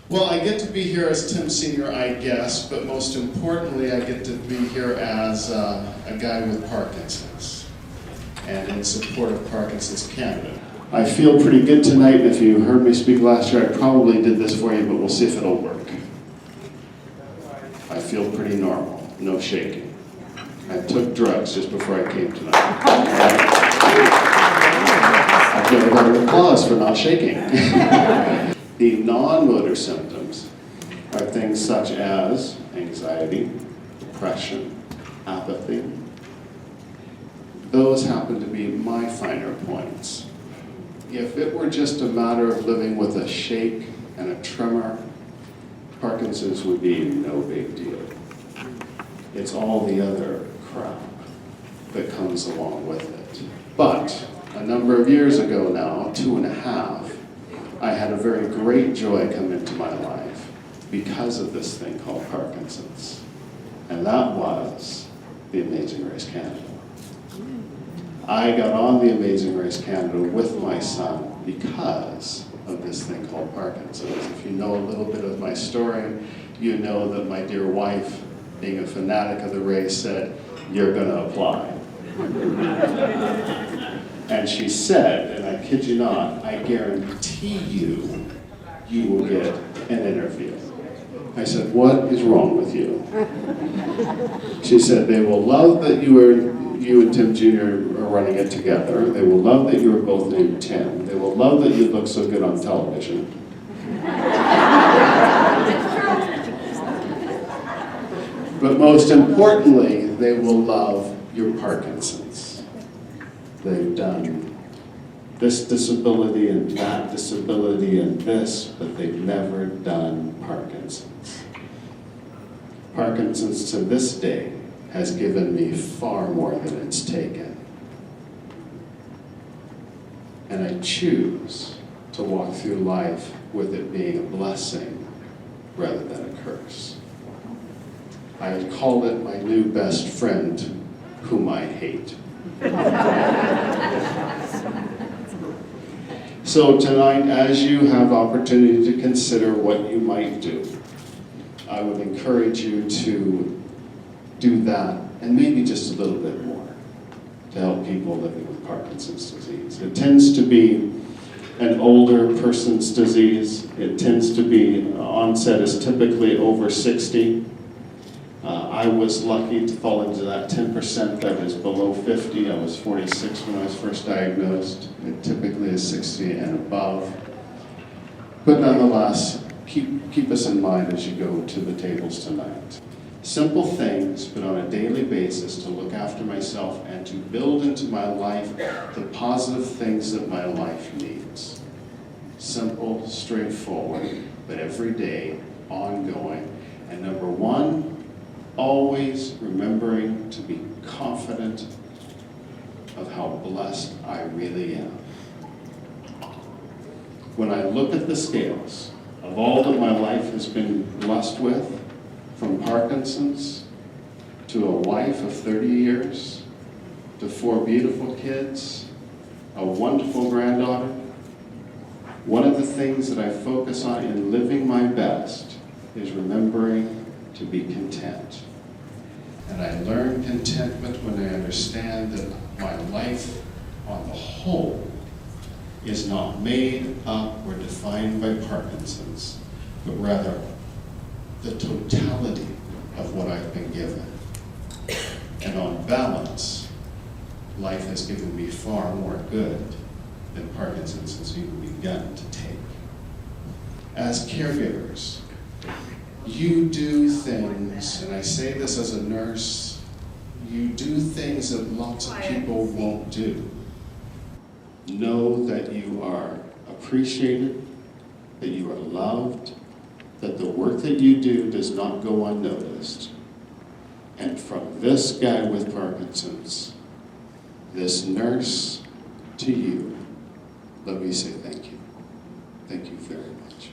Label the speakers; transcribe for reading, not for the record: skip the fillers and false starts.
Speaker 1: Well, I get to be here as Tim Sr., I guess, but most importantly, I get to be here as a guy with Parkinson's and in support of Parkinson's Canada. I feel pretty good tonight. If you heard me speak last year, I probably did this for you, but we'll see if it'll work. I feel pretty normal, no shaking. I took drugs just before I came tonight. I get a lot of applause for not shaking. The non-motor symptoms are things such as anxiety, depression, apathy. Those happen to be my finer points. If it were just a matter of living with a shake and a tremor, Parkinson's would be no big deal. It's all the other crap that comes along with it. But a number of years ago now, 2.5, I had a very great joy come into my life because of this thing called Parkinson's. And that was the Amazing Race Canada. I got on the Amazing Race Canada with my son because of this thing called Parkinson's. If you know a little bit of my story, you know that my dear wife, being a fanatic of the race, said, "You're going to apply." And she said, and I kid you not, "I guarantee you will get an interview." I said, "What is wrong with you?" She said, "They will love that you and Tim Jr. are running it together. They will love that you are both named Tim. They will love that you look so good on television. But most importantly, they will love your Parkinson's. They've done this disability and that disability and this, but they've never done Parkinson's. Parkinson's to this day has given me far more than it's taken. And I choose to walk through life with it being a blessing rather than a curse. I call it my new best friend, whom I hate. So tonight, as you have opportunity to consider what you might do, I would encourage you to do that, and maybe just a little bit more, to help people living with Parkinson's disease. It tends to be an older person's disease. It tends to be, onset is typically over 60. I was lucky to fall into that 10% that is below 50. I was 46 when I was first diagnosed. It typically is 60 and above. But nonetheless, keep us in mind as you go to the tables tonight. Simple things, but on a daily basis to look after myself and to build into my life the positive things that my life needs. Simple, straightforward, but every day, ongoing. And number one, always remembering to be confident of how blessed I really am. When I look at the scales of all that my life has been blessed with, from Parkinson's to a wife of 30 years, to 4 beautiful kids, a wonderful granddaughter, one of the things that I focus on in living my best is remembering to be content. And I learn contentment when I understand that my life on the whole is not made up or defined by Parkinson's, but rather the totality of what I've been given. And on balance, life has given me far more good than Parkinson's has even begun to take. As caregivers, you do things, and I say this as a nurse, you do things that lots of people won't do. Know that you are appreciated, that you are loved, that the work that you do does not go unnoticed. And from this guy with Parkinson's, this nurse, to you, let me say thank you. Thank you very much.